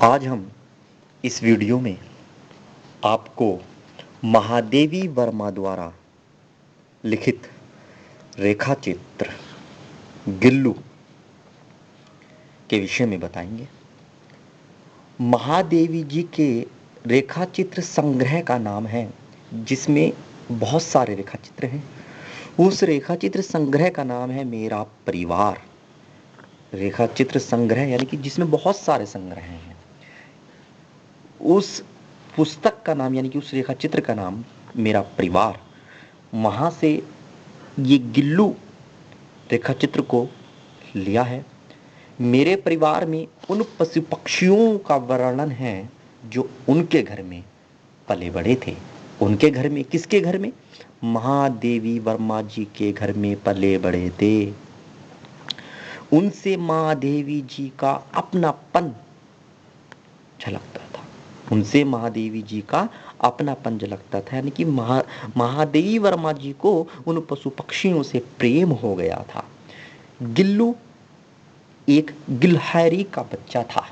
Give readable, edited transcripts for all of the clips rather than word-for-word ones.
आज हम इस वीडियो में आपको महादेवी वर्मा द्वारा लिखित रेखाचित्र गिल्लू के विषय में बताएंगे। महादेवी जी के रेखाचित्र संग्रह का नाम है, जिसमें बहुत सारे रेखाचित्र हैं। उस रेखाचित्र संग्रह का नाम है मेरा परिवार। रेखाचित्र संग्रह यानी कि जिसमें बहुत सारे संग्रह हैं। उस पुस्तक का नाम यानी कि उस रेखाचित्र का नाम मेरा परिवार। वहाँ से ये गिल्लू रेखाचित्र को लिया है। मेरे परिवार में उन पशु पक्षियों का वर्णन है जो उनके घर में पले बड़े थे। उनके घर में, किसके घर में? महादेवी वर्मा जी के घर में पले बड़े थे। उनसे महादेवी जी का अपनापन झलकता था। उनसे महादेवी जी का अपनापन झलकता था, यानी कि महादेवी वर्मा जी को उन पशु पक्षियों से प्रेम हो गया था। गिल्लू एक गिलहरी का बच्चा था।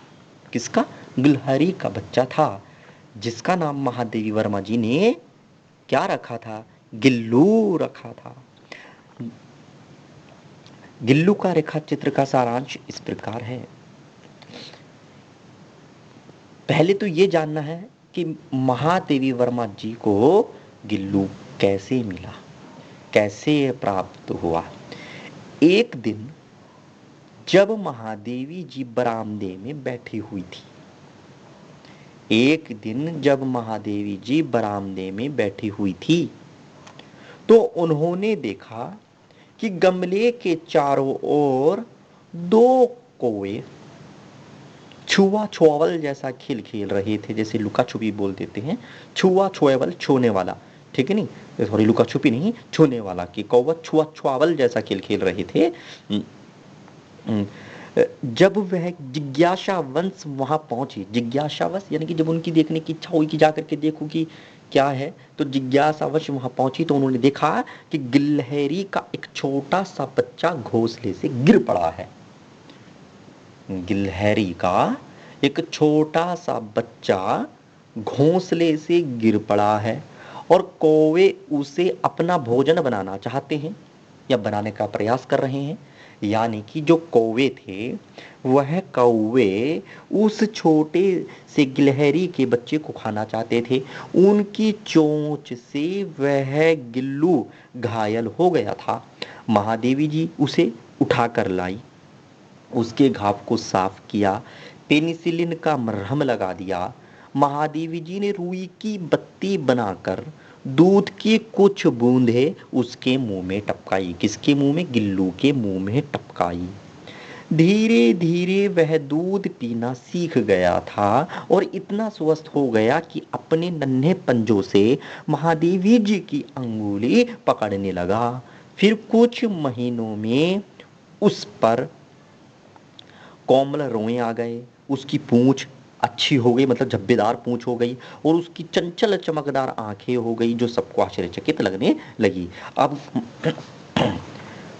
किसका? गिलहरी का बच्चा था, जिसका नाम महादेवी वर्मा जी ने क्या रखा था? गिल्लू रखा था। गिल्लू का रेखाचित्र का सारांश इस प्रकार है। पहले तो ये जानना है कि महादेवी वर्मा जी को गिल्लू कैसे मिला, कैसे प्राप्त हुआ। एक दिन जब महादेवी जी बरामदे में बैठी हुई थी, एक दिन जब महादेवी जी बरामदे में बैठी हुई थी, तो उन्होंने देखा कि गमले के चारों ओर दो कौवे छुआ छुआवल जैसा खेल खेल रहे थे। जैसे लुका छुपी बोल देते हैं, छुआ छुआवल, छूने वाला, ठीक है नहीं, सॉरी लुका छुपी नहीं, छूने वाला, कि कौवा छुआ छुआवल जैसा खेल खेल रहे थे। जब वह जिज्ञासावंश वहां पहुंची, जिज्ञासावश यानी कि जब उनकी देखने की इच्छा हुई कि जाकर के देखूं कि क्या है, तो जिज्ञासावश वहां पहुंची तो उन्होंने देखा कि गिलहरी का एक छोटा सा बच्चा घोंसले से गिर पड़ा है। गिलहरी का एक छोटा सा बच्चा घोंसले से गिर पड़ा है और कौवे उसे अपना भोजन बनाना चाहते हैं या बनाने का प्रयास कर रहे हैं। यानी कि जो कौवे थे, वह कौवे उस छोटे से गिलहरी के बच्चे को खाना चाहते थे। उनकी चोंच से वह गिल्लू घायल हो गया था। महादेवी जी उसे उठाकर लाई, उसके घाव को साफ किया, पेनिसिलिन का मरहम लगा दिया। महादेवी जी ने रुई की बत्ती बनाकर दूध की कुछ बूंदें उसके मुंह में टपकाई। किसके मुंह में? गिल्लू के मुंह में टपकाई। धीरे धीरे वह दूध पीना सीख गया था और इतना स्वस्थ हो गया कि अपने नन्हे पंजों से महादेवी जी की अंगुली पकड़ने लगा। फिर कुछ महीनों में उस पर कोमल रोए आ गए, उसकी पूंछ अच्छी हो गई, मतलब झब्बेदार पूंछ हो गई, और उसकी चंचल चमकदार आंखें हो गई जो सबको आश्चर्यचकित लगने लगी। अब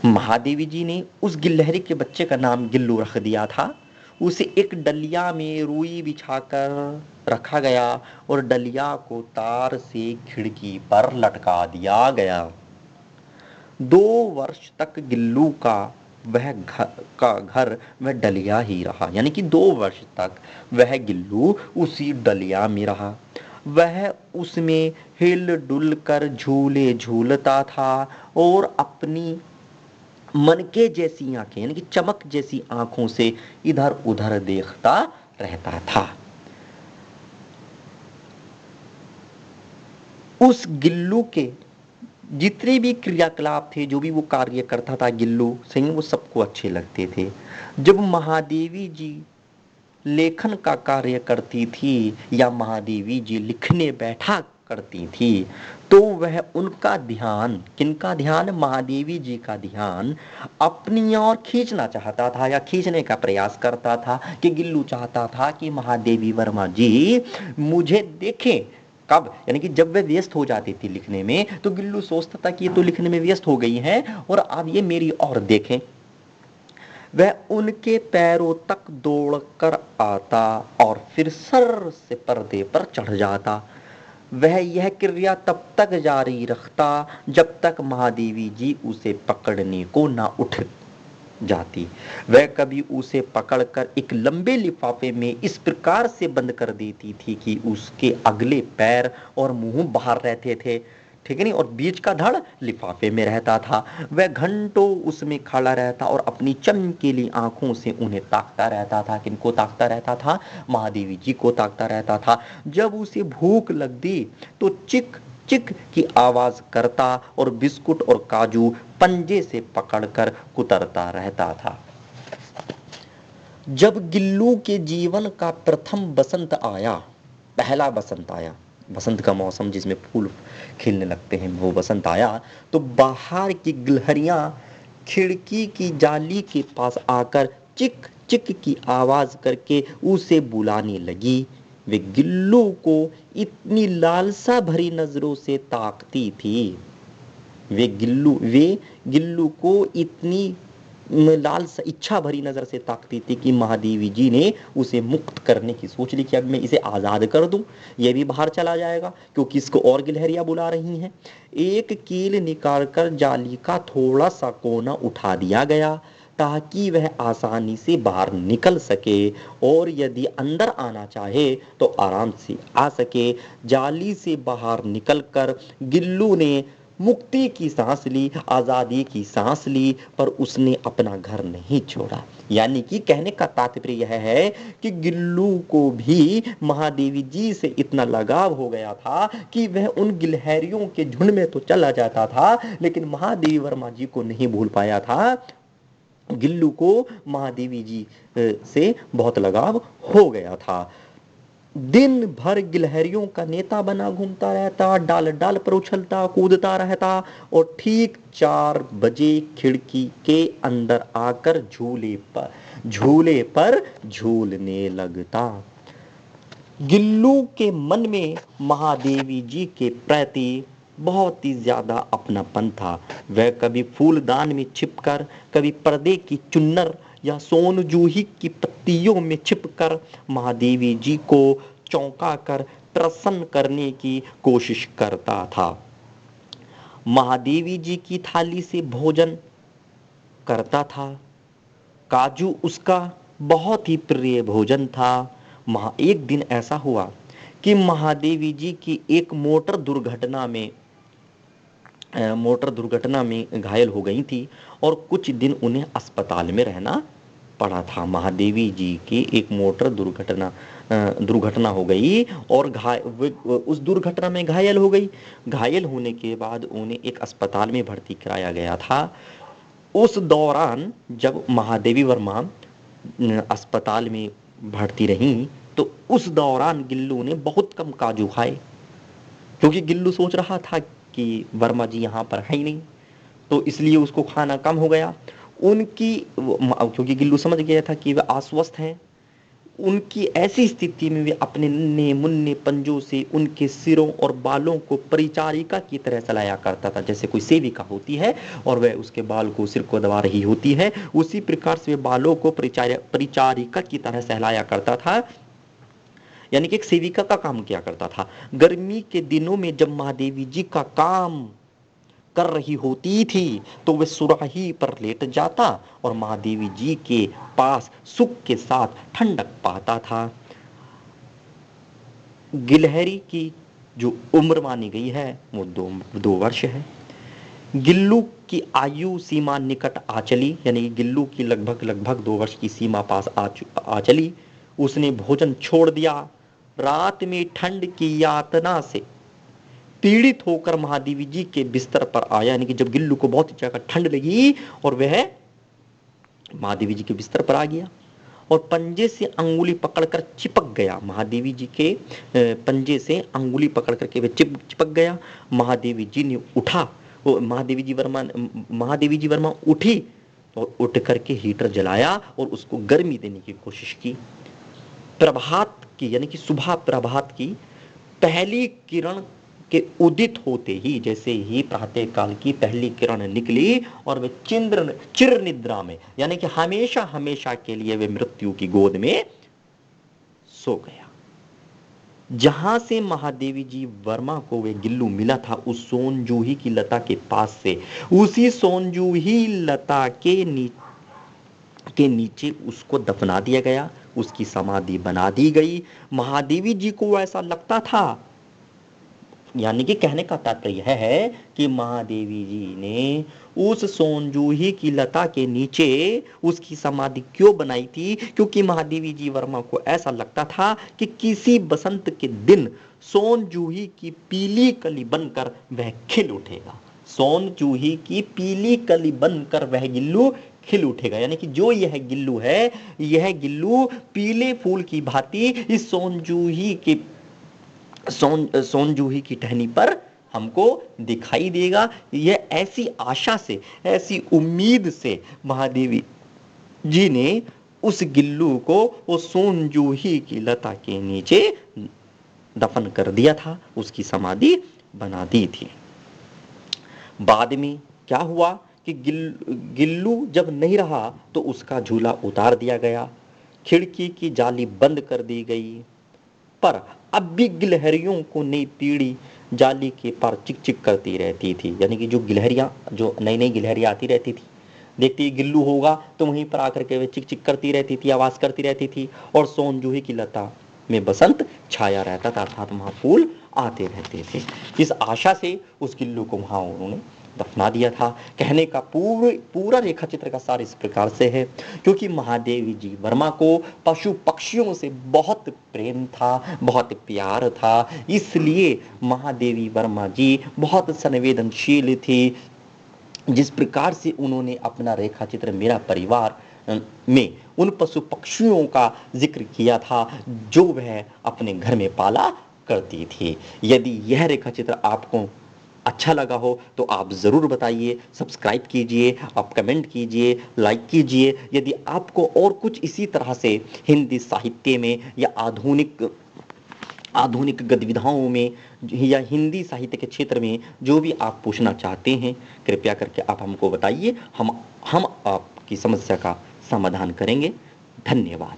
महादेवी जी ने उस गिलहरी के बच्चे का नाम गिल्लू रख दिया था। उसे एक डलिया में रुई बिछाकर रखा गया और डलिया को तार से खिड़की पर लटका दिया गया। 2 वर्ष तक गिल्लू का घर वह डलिया ही रहा, यानी कि 2 वर्ष तक वह गिल्लू उसी डलिया में रहा। वह उसमें हिल डुल कर झूले झूलता था और अपनी मन के जैसी आंखें यानी कि चमक जैसी आंखों से इधर उधर देखता रहता था। उस गिल्लू के जितने भी क्रियाकलाप थे, जो भी वो कार्य करता था गिल्लू सही, वो सबको अच्छे लगते थे। जब महादेवी जी लेखन का कार्य करती थी या महादेवी जी लिखने बैठा करती थी, तो वह उनका ध्यान, किनका ध्यान? महादेवी जी का ध्यान अपनी ओर खींचना चाहता था या खींचने का प्रयास करता था। कि गिल्लू चाहता था कि महादेवी वर्मा जी मुझे देखें। कब? यानी कि जब वे व्यस्त हो जाती थी लिखने में, तो गिल्लू सोचता था कि ये तो लिखने में व्यस्त हो गई हैं और अब ये मेरी ओर देखें। वह उनके पैरों तक दौड़कर आता और फिर सर से पर्दे पर चढ़ जाता। वह यह क्रिया तब तक जारी रखता जब तक महादेवी जी उसे पकड़ने को ना उठ जाती। वह कभी उसे पकड़कर एक लंबे लिफाफे में इस प्रकार से बंद कर देती थी कि उसके अगले पैर और मुंह बाहर रहते थे, ठीक है नहीं, और बीच का धड़ लिफाफे में रहता था। वह घंटों उसमें खड़ा रहता और अपनी चमकीली आंखों से उन्हें ताकता रहता था। किनको ताकता रहता था? महादेवी जी को ताकता रहता था। जब उसे भूख लगती तो चिक चिक की आवाज करता और बिस्कुट और काजू पंजे से पकड़कर कुतरता रहता था। जब गिल्लू के जीवन का प्रथम बसंत आया, पहला बसंत आया, बसंत का मौसम जिसमें फूल खिलने लगते हैं, वो बसंत आया, तो बाहर की गिलहरियां खिड़की की जाली के पास आकर चिक चिक की आवाज करके उसे बुलाने लगी। वे गिल्लू को इतनी लालसा भरी नजरों से ताकती थी, वे गिल्लू को इतनी लालसा इच्छा भरी नजर से ताकती थी कि महादेवी जी ने उसे मुक्त करने की सोच ली कि अब मैं इसे आजाद कर दूं, यह भी बाहर चला जाएगा, क्योंकि इसको और गिलहरियां बुला रही हैं। एक कील निकालकर जाली का थोड़ा सा कोना उठा दिया गया ताकि वह आसानी से बाहर निकल सके और यदि अंदर आना चाहे तो आराम से आ सके। जाली से बाहर निकलकर गिल्लू ने मुक्ति की सांस ली, आजादी की सांस ली, पर उसने अपना घर नहीं छोड़ा। यानी कि कहने का तात्पर्य यह है कि गिल्लू को भी महादेवी जी से इतना लगाव हो गया था कि वह उन गिलहरियों के झुंड में तो चला जाता था, लेकिन महादेवी वर्मा जी को नहीं भूल पाया था। गिल्लू को महादेवी जी से बहुत लगाव हो गया था। दिन भर गिलहरियों का नेता बना घूमता रहता, डाल डाल पर उछलता कूदता रहता और ठीक 4 बजे खिड़की के अंदर आकर झूले पर झूलने लगता। गिल्लू के मन में महादेवी जी के प्रति बहुत ही ज्यादा अपनापन था। वह कभी फूलदान में छिपकर, कभी पर्दे की चुन्नर या सोन जूही की पत्तियों में छिपकर महादेवी जी को चौंका कर प्रसन्न करने की कोशिश करता था। महादेवी जी की थाली से भोजन करता था। काजू उसका बहुत ही प्रिय भोजन था। एक दिन ऐसा हुआ कि महादेवी जी की एक मोटर दुर्घटना में घायल हो गई थी और कुछ दिन उन्हें अस्पताल में रहना पड़ा था। महादेवी जी की एक मोटर दुर्घटना हो गई और उस दुर्घटना में घायल हो गई। घायल होने के बाद उन्हें एक अस्पताल में भर्ती कराया गया था। उस दौरान जब महादेवी वर्मा अस्पताल में भर्ती रही तो उस दौरान गिल्लू ने बहुत कम काजू खाए, क्योंकि गिल्लू सोच रहा था कि वर्मा जी यहाँ पर है ही नहीं, तो इसलिए उसको खाना कम हो गया। क्योंकि गिल्लू समझ गया था कि वे अस्वस्थ हैं, उनकी ऐसी स्थिति में वे अपने नन्हे मुन्ने पंजों से उनके सिरों और बालों को परिचारिका की तरह चलाया करता था। जैसे कोई सेविका होती है और वह उसके बाल को, सिर को दबा रही होती है, उसी प्रकार से वे बालों को परिचारिका की तरह सहलाया करता था, यानी कि एक सेविका का काम किया करता था। गर्मी के दिनों में जब महादेवी जी का काम कर रही होती थी तो वह सुराही पर लेट जाता और महादेवी जी के पास सुख के साथ ठंडक पाता था। गिलहरी की जो उम्र मानी गई है वो 2 वर्ष है। गिल्लू की आयु सीमा निकट आ चली, यानी गिल्लू की लगभग 2 वर्ष की सीमा पास आ चली। उसने भोजन छोड़ दिया। रात में ठंड की यातना से पीड़ित होकर महादेवी जी के बिस्तर पर आया, यानी कि जब गिल्लू को बहुत ज्यादा ठंड लगी और वह महादेवी जी के बिस्तर पर आ गया और पंजे से अंगुली पकड़कर चिपक गया। महादेवी जी के पंजे से अंगुली पकड़ करके वह चिपक गया। महादेवी जी ने उठा, महादेवी जी वर्मा उठी और उठ करके हीटर जलाया और उसको गर्मी देने की कोशिश की। प्रभात की, यानी कि सुबह प्रभात की पहली किरण के उदित होते ही, जैसे ही प्रातः काल की पहली किरण निकली और वे चिर निद्रा में, यानी कि हमेशा हमेशा के लिए वे मृत्यु की गोद में सो गया। जहां से महादेवी जी वर्मा को वे गिल्लू मिला था, उस सोनजूही की लता के पास से, उसी सोनजूही लता के नीचे उसको दफना दिया गया, उसकी समाधि बना दी गई। महादेवी जी को ऐसा लगता था, यानी कि कहने का तात्पर्य है कि महादेवी जी ने उस सोनजूही की लता के नीचे उसकी समाधि क्यों बनाई थी? क्योंकि महादेवी जी वर्मा को ऐसा लगता था कि किसी बसंत के दिन सोनजूही की पीली कली बनकर वह खिल उठेगा। सोनजूही की पीली कली बनकर वह गिल्लू खिल उठेगा, यानी कि जो यह गिल्लू है, यह गिल्लू पीले फूल की भांति इस सोनजूही की टहनी पर हमको दिखाई देगा। यह ऐसी आशा से, ऐसी उम्मीद से महादेवी जी ने उस गिल्लू को उस सोनजूही की लता के नीचे दफन कर दिया था, उसकी समाधि बना दी थी। बाद में क्या हुआ कि गिल्लू जब नहीं रहा तो उसका झूला उतार दिया गया, खिड़की की जाली बंद कर दी गई, पर अब भी गिलहरियों को नई पीढ़ी जाली के पार चिक चिक करती रहती थी। यानी कि जो नई नई गिलहरियां आती रहती थी, देखती गिल्लू होगा तो वहीं पर आकर के वे चिक चिक करती रहती थी, आवाज करती रहती थी, और सोनजूही की लता में बसंत छाया रहता था, अर्थात वहां फूल आते रहते थे। इस आशा से उस गिल्लू को वहां उन्होंने दफना दिया था। कहने का पूरा रेखा चित्र का सार इस प्रकार से है, क्योंकि महादेवी जी वर्मा को पशु पक्षियों से बहुत प्रेम था, बहुत प्यार था, इसलिए महादेवी वर्मा जी बहुत संवेदनशील थी। जिस प्रकार से उन्होंने अपना रेखा चित्र मेरा परिवार में उन पशु पक्षियों का जिक्र किया था जो वह अपने घर में पाला करती थी। यदि यह रेखा चित्र आपको अच्छा लगा हो तो आप ज़रूर बताइए, सब्सक्राइब कीजिए, आप कमेंट कीजिए, लाइक कीजिए। यदि आपको और कुछ इसी तरह से हिंदी साहित्य में या आधुनिक गतिविधियों में या हिंदी साहित्य के क्षेत्र में जो भी आप पूछना चाहते हैं, कृपया करके आप हमको बताइए, हम आपकी समस्या का समाधान करेंगे। धन्यवाद।